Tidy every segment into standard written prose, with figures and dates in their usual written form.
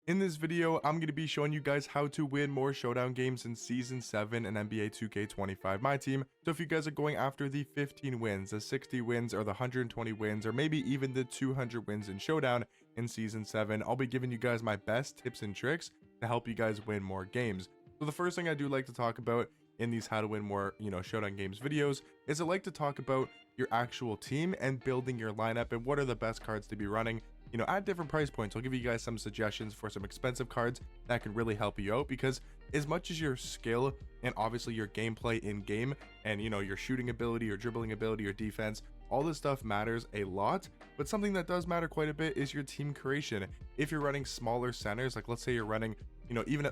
In this video, I'm going to be showing you guys how to win more Showdown games in Season 7 and NBA 2K25 Myteam. So if you guys are going after the 15 wins, the 60 wins, or the 120 wins, or maybe even the 200 wins in Showdown in Season 7, I'll be giving you guys my best tips and tricks to help you guys win more games. So the first thing I do like to talk about in these how to win more, Showdown games videos is I like to talk about your actual team and building your lineup and what are the best cards to be running at different price points. I'll give you guys some suggestions for some expensive cards that can really help you out, because as much as your skill and obviously your gameplay in game and your shooting ability, your dribbling ability, your defense, all this stuff matters a lot, but something that does matter quite a bit is your team creation. If you're running smaller centers, like let's say you're running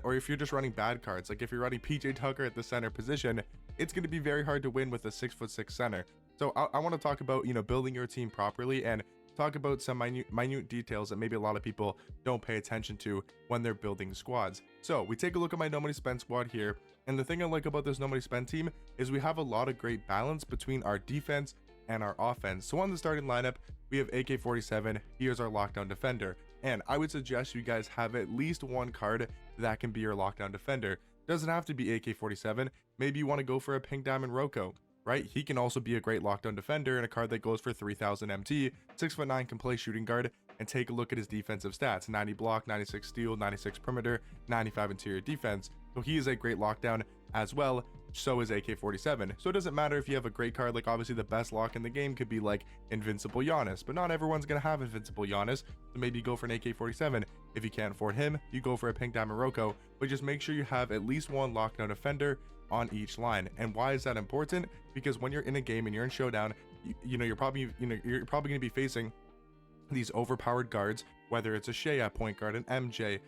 or if you're just running bad cards, like if you're running PJ Tucker at the center position, it's going to be very hard to win with a 6'6" center. So I want to talk about building your team properly and talk about some minute details that maybe a lot of people don't pay attention to when they're building squads. So we take a look at my nobody spend squad here, and the thing I like about this nobody spend team is we have a lot of great balance between our defense and our offense. So on the starting lineup, we have AK-47. Here's our lockdown defender, and I would suggest you guys have at least one card that can be your lockdown defender. Doesn't have to be AK-47. Maybe you want to go for a pink diamond Rocco, right? He can also be a great lockdown defender and a card that goes for 3000 MT, 6'9", can play shooting guard, and take a look at his defensive stats: 90 block, 96 steal, 96 perimeter, 95 interior defense. So he is a great lockdown as well. So is AK-47. So it doesn't matter if you have a great card, like obviously the best lock in the game could be like Invincible Giannis, but not everyone's gonna have Invincible Giannis, so maybe you go for an AK-47. If you can't afford him, you go for a pink diamond Rocco, but just make sure you have at least one lockdown defender on each line. And why is that important? Because when you're in a game and you're in Showdown, you're probably going to be facing these overpowered guards, whether it's a Shea at point guard, an MJ,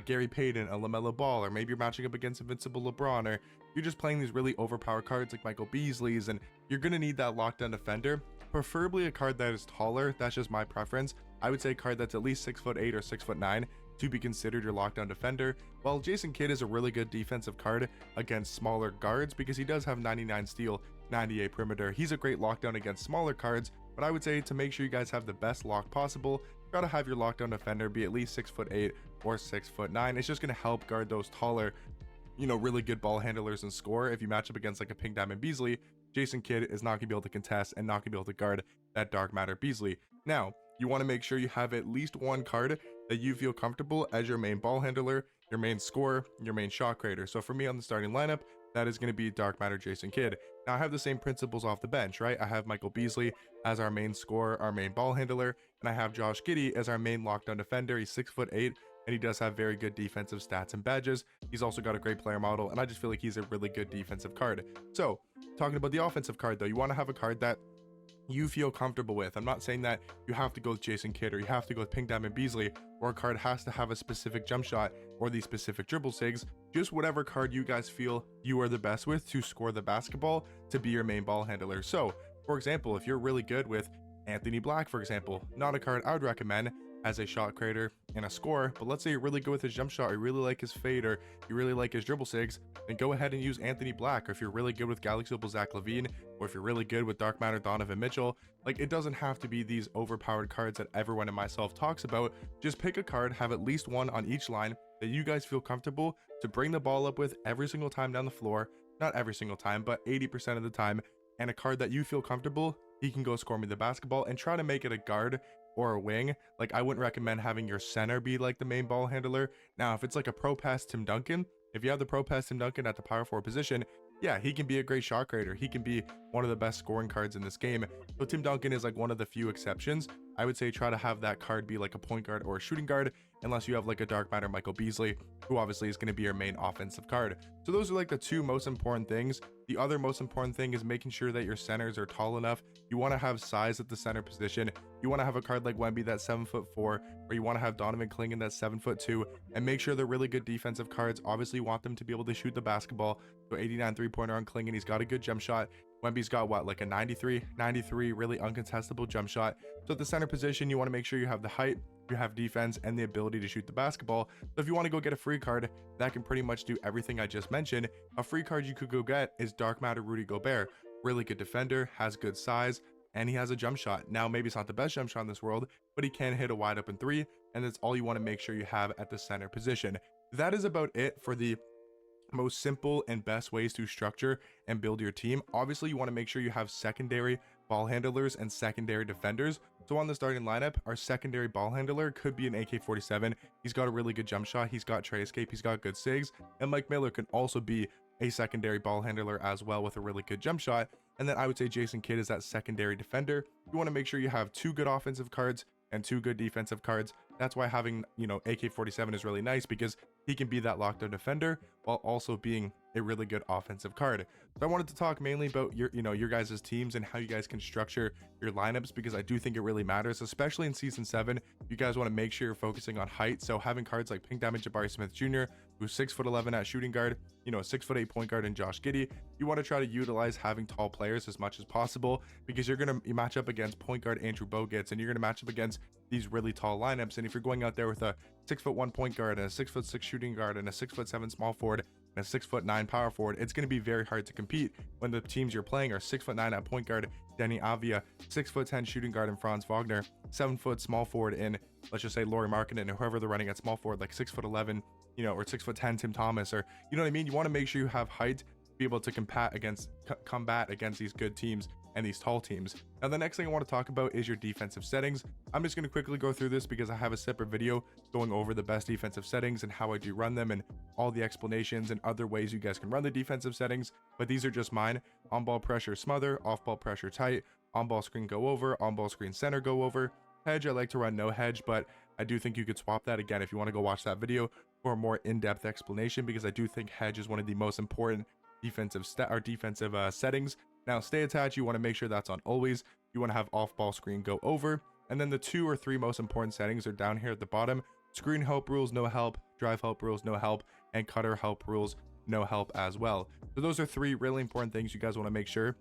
Gary Payton, a LaMelo Ball, or maybe you're matching up against Invincible LeBron, or you're just playing these really overpowered cards like Michael Beasley's, and you're going to need that lockdown defender, preferably a card that is taller. That's just my preference. I would say a card that's at least 6'8" or 6'9" to be considered your lockdown defender. While Jason Kidd is a really good defensive card against smaller guards because he does have 99 steal, 98 perimeter. He's a great lockdown against smaller cards, but I would say to make sure you guys have the best lock possible, you gotta have your lockdown defender be at least 6'8" or 6'9". It's just gonna help guard those taller, really good ball handlers and score. If you match up against like a pink diamond Beasley, Jason Kidd is not gonna be able to contest and not gonna be able to guard that dark matter Beasley. Now, you want to make sure you have at least one card that you feel comfortable as your main ball handler, your main scorer, your main shot creator. So for me on the starting lineup, that is going to be dark matter Jason Kidd. Now I have the same principles off the bench, right? I have Michael Beasley as our main scorer, our main ball handler, and I have Josh Giddey as our main lockdown defender. He's 6'8", and he does have very good defensive stats and badges. He's also got a great player model, and I just feel like he's a really good defensive card. So talking about the offensive card though, you want to have a card that you feel comfortable with. I'm not saying that you have to go with Jason Kidd or you have to go with pink diamond Beasley, or a card has to have a specific jump shot or these specific dribble sigs. Just whatever card you guys feel you are the best with to score the basketball, to be your main ball handler. So for example, if you're really good with Anthony Black, for example, not a card I would recommend as a shot creator and a scorer, but let's say you're really good with his jump shot, or you really like his fade, or you really like his dribble sigs, then go ahead and use Anthony Black. Or if you're really good with Galaxy Opal Zach LaVine, or if you're really good with Dark Matter Donovan Mitchell, like it doesn't have to be these overpowered cards that everyone and myself talks about. Just pick a card, have at least one on each line that you guys feel comfortable to bring the ball up with every single time down the floor. Not every single time, but 80% of the time, and a card that you feel comfortable he can go score me the basketball, and try to make it a guard or a wing. Like I wouldn't recommend having your center be like the main ball handler. Now if it's like a pro pass Tim Duncan, if you have the pro pass Tim Duncan at the power forward position, yeah, he can be a great shot creator. He can be one of the best scoring cards in this game. So Tim Duncan is like one of the few exceptions. I would say try to have that card be like a point guard or a shooting guard, unless you have like a dark matter Michael Beasley, who obviously is going to be your main offensive card. So those are like the two most important things. The other most important thing is making sure that your centers are tall enough. You want to have size at the center position. You want to have a card like Wemby that's 7'4", or you want to have Donovan Clingan that's 7'2", and make sure they're really good defensive cards. Obviously you want them to be able to shoot the basketball. So 89 3-pointer on Clingan, he's got a good jump shot. Wemby's got what, like a 93 really uncontestable jump shot. So at the center position, you want to make sure you have the height, you have defense, and the ability to shoot the basketball. So if you want to go get a free card that can pretty much do everything I just mentioned, a free card you could go get is Dark Matter Rudy Gobert. Really good defender, has good size, and he has a jump shot. Now, maybe it's not the best jump shot in this world, but he can hit a wide open three, and that's all you want to make sure you have at the center position. That is about it for the most simple and best ways to structure and build your team. Obviously, you want to make sure you have secondary ball handlers and secondary defenders. So on the starting lineup, our secondary ball handler could be an AK-47. He's got a really good jump shot, he's got tray escape, he's got good sigs, and Mike Miller can also be a secondary ball handler as well with a really good jump shot. And then I would say Jason Kidd is that secondary defender. You want to make sure you have 2 good offensive cards and 2 good defensive cards. That's why having, AK-47 is really nice, because he can be that lockdown defender while also being a really good offensive card. So I wanted to talk mainly about your guys' teams and how you guys can structure your lineups, because I do think it really matters, especially in season 7. You guys want to make sure you're focusing on height. So having cards like Pink Diamond Jabari Smith Jr., who's 6'11" at shooting guard, a 6'8" point guard, and Josh Giddey, you want to try to utilize having tall players as much as possible, because you're going to match up against point guard Andrew Bogut's, and you're going to match up against these really tall lineups. And if you're going out there with a 6'1" point guard and a 6'6" shooting guard and a 6'7" small forward and a 6'9" power forward, it's going to be very hard to compete when the teams you're playing are 6'9" at point guard Denny Avia, 6'10" shooting guard and Franz Wagner, 7 foot small forward in, let's just say, Lauri Markkanen, and whoever they're running at small forward, like 6'11", or 6'10" Tim Thomas, or you know what I mean. You want to make sure you have height to be able to combat against these good teams and these tall teams. Now, the next thing I want to talk about is your defensive settings. I'm just going to quickly go through this because I have a separate video going over the best defensive settings and how I do run them and all the explanations and other ways you guys can run the defensive settings, but these are just mine. On ball pressure smother, off ball pressure tight, on ball screen go over, on ball screen center go over. Hedge, I like to run no hedge, but I do think you could swap that again if you want to go watch that video for a more in-depth explanation, because I do think hedge is one of the most important defensive settings. Now, stay attached, you want to make sure that's on always. You want to have off ball screen go over, and then the 2 or 3 most important settings are down here at the bottom. Screen help rules no help, drive help rules no help, and cutter help rules no help as well. So those are 3 really important things you guys want to make sure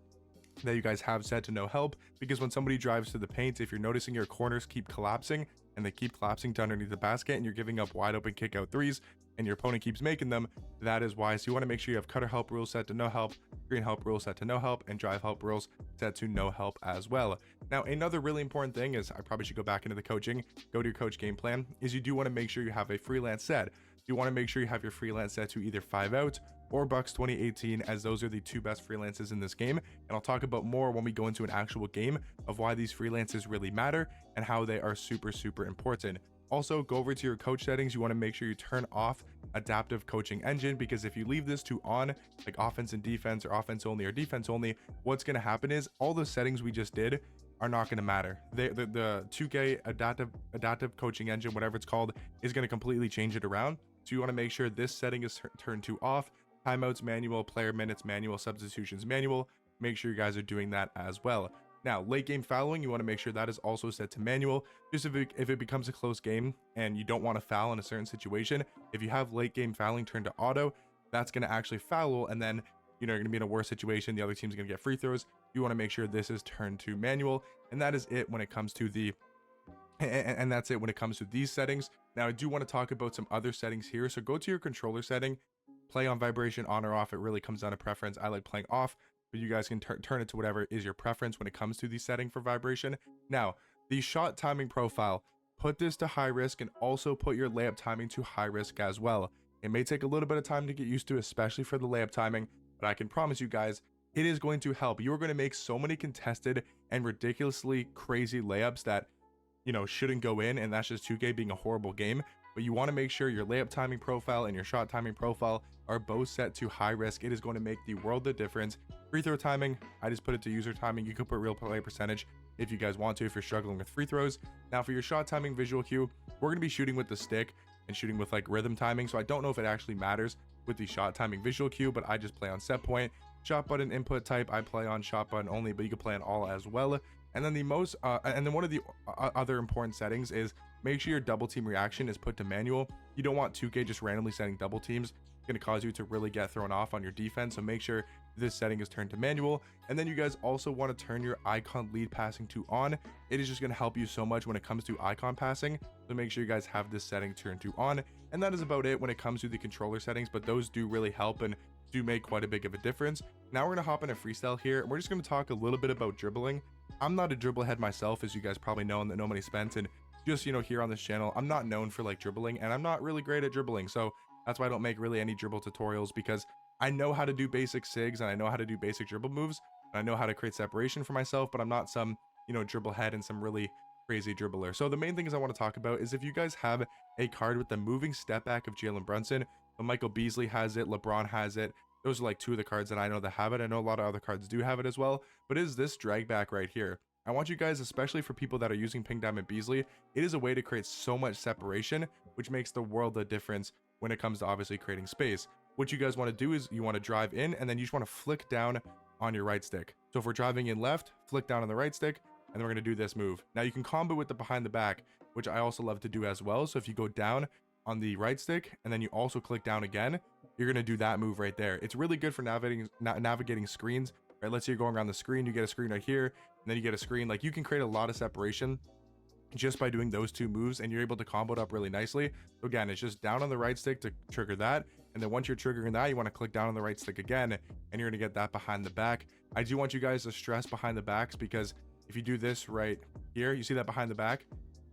that you guys have set to no help, because when somebody drives to the paint, if you're noticing your corners keep collapsing and they keep collapsing to underneath the basket and you're giving up wide open kick out threes and your opponent keeps making them, that is why. So you want to make sure you have cutter help rules set to no help, screen help rules set to no help, and drive help rules set to no help as well. Now, another really important thing is, I probably should go back into the coaching, go to your coach game plan, is you do want to make sure you have a freelance set. You want to make sure you have your freelance set to either 5 out or Bucks 2018, as those are the 2 best freelances in this game. And I'll talk about more when we go into an actual game of why these freelances really matter and how they are super, super important. Also, go over to your coach settings. You want to make sure you turn off adaptive coaching engine, because if you leave this to on, like offense and defense, or offense only or defense only, what's going to happen is all the settings we just did are not going to matter. The 2K adaptive coaching engine, whatever it's called, is going to completely change it around. So you want to make sure this setting is turned to off. Timeouts manual, player minutes manual, substitutions manual. Make sure you guys are doing that as well. Now, late game fouling, you want to make sure that is also set to manual. Just if it becomes a close game and you don't want to foul in a certain situation, if you have late game fouling turned to auto, that's going to actually foul, and then you're going to be in a worse situation. The other team's going to get free throws. You want to make sure this is turned to manual, and that is it when it comes to that's it when it comes to these settings. Now, I do want to talk about some other settings here. So go to your controller setting, play on vibration on or off. It really comes down to preference. I like playing off, but you guys can turn it to whatever is your preference when it comes to the setting for vibration. Now, the shot timing profile, put this to high risk, and also put your layup timing to high risk as well. It may take a little bit of time to get used to, especially for the layup timing, but I can promise you guys, it is going to help. You're going to make so many contested and ridiculously crazy layups that, shouldn't go in, and that's just 2K being a horrible game. But you want to make sure your layup timing profile and your shot timing profile are both set to high risk. It is going to make the world of difference. Free throw timing, I just put it to user timing. You could put real play percentage if you guys want to, if you're struggling with free throws. Now, for your shot timing visual cue, we're going to be shooting with the stick and shooting with like rhythm timing, so I don't know if it actually matters with the shot timing visual cue, but I just play on set point. Shot button input type, I play on shot button only, but you can play on all as well. And then one of the other important settings is make sure your double team reaction is put to manual. You don't want 2K just randomly setting double teams. It's going to cause you to really get thrown off on your defense. So make sure this setting is turned to manual. And then you guys also want to turn your icon lead passing to on. It is just going to help you so much when it comes to icon passing. So make sure you guys have this setting turned to on. And that is about it when it comes to the controller settings, but those do really help and do make quite a big of a difference. Now we're going to hop into freestyle here, and we're just going to talk a little bit about dribbling. I'm not a dribble head myself, as you guys probably know, and that nobody spent. And just, you know, here on this channel, I'm not known for like dribbling, and I'm not really great at dribbling. So that's why I don't make really any dribble tutorials, because I know how to do basic sigs and I know how to do basic dribble moves. And I know how to create separation for myself, but I'm not some, you know, dribble head and some really crazy dribbler. So the main things I want to talk about is if you guys have a card with the moving step back of Jalen Brunson, Michael Beasley has it, LeBron has it. Those are like two of the cards that I know that have it. I know a lot of other cards do have it as well, but is this drag back right here? I want you guys, especially for people that are using Pink Diamond Beasley, it is a way to create so much separation, which makes the world of difference when it comes to obviously creating space. What you guys want to do is you want to drive in, and then you just want to flick down on your right stick. So if we're driving in left, flick down on the right stick, and then we're going to do this move. Now you can combo with the behind the back, which I also love to do as well. So if you go down on the right stick and then you also click down again, you're going to do that move right there. It's really good for navigating screens, right? Let's say you're going around the screen, you get a screen right here, and then you get a screen. Like, you can create a lot of separation just by doing those two moves, and you're able to combo it up really nicely. So again, it's just down on the right stick to trigger that, and then once you're triggering that, you want to click down on the right stick again, and you're going to get that behind the back. I do want you guys to stress behind the backs, because if you do this right here, you see that behind the back?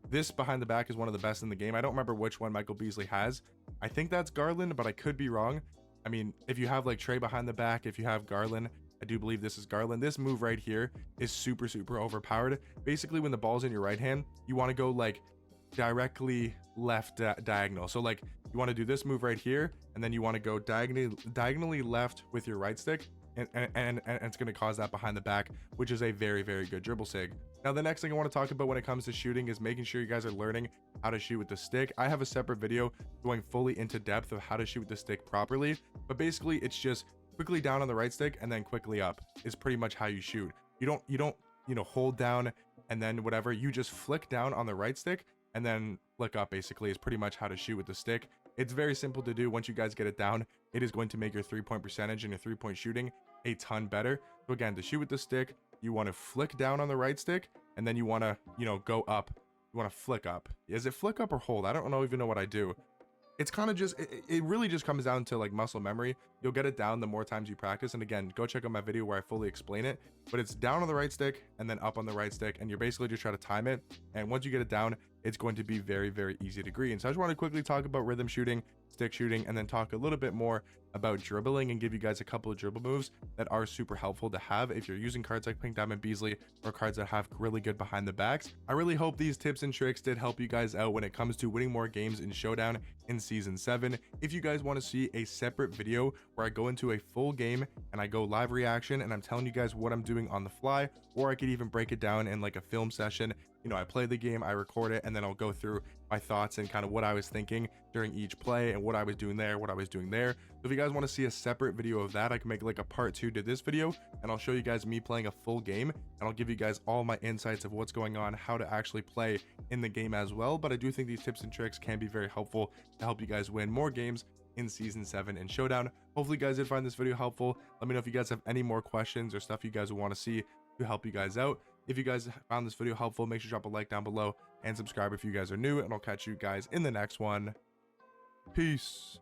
This behind the back is one of the best in the game. I don't remember which one Michael Beasley has. I think that's Garland, but I could be wrong. I mean, if you have like Trey behind the back, if you have Garland, I do believe this is Garland. This move right here is super, super overpowered. Basically, when the ball's in your right hand, you want to go like directly left diagonal. So like you want to do this move right here, and then you want to go diagonally left with your right stick. And it's going to cause that behind the back, which is a very, very good dribble sig. Now, the next thing I want to talk about when it comes to shooting is making sure you guys are learning how to shoot with the stick. I have a separate video going fully into depth of how to shoot with the stick properly, but basically it's just quickly down on the right stick and then quickly up is pretty much how you shoot. You don't, you know, hold down and then whatever, you just flick down on the right stick and then flick up, basically, is pretty much how to shoot with the stick. It's very simple to do. Once you guys get it down, it is going to make your 3-point percentage and your 3-point shooting a ton better. So again, to shoot with the stick, you want to flick down on the right stick, and then you want to, you know, go up. You want to flick up. Is it flick up or hold? I don't even know what I do. It's kind of just, it really just comes down to like muscle memory. You'll get it down the more times you practice. And again, go check out my video where I fully explain it, but it's down on the right stick and then up on the right stick. And you're basically just trying to time it. And once you get it down, it's going to be very, very easy to green. So I just want to quickly talk about rhythm shooting, stick shooting, and then talk a little bit more about dribbling and give you guys a couple of dribble moves that are super helpful to have if you're using cards like Pink Diamond Beasley or cards that have really good behind the backs. I really hope these tips and tricks did help you guys out when it comes to winning more games in Showdown in Season 7. If you guys want to see a separate video where I go into a full game and I go live reaction and I'm telling you guys what I'm doing on the fly, or I could even break it down in like a film session. You know, I play the game, I record it, and then I'll go through my thoughts and kind of what I was thinking during each play and what I was doing there, what I was doing there. So if you guys want to see a separate video of that, I can make like a part 2 to this video, and I'll show you guys me playing a full game, and I'll give you guys all my insights of what's going on, how to actually play in the game as well. But I do think these tips and tricks can be very helpful to help you guys win more games in Season 7 in Showdown. Hopefully you guys did find this video helpful. Let me know if you guys have any more questions or stuff you guys want to see to help you guys out. If you guys found this video helpful, make sure to drop a like down below and subscribe if you guys are new, and I'll catch you guys in the next one. Peace.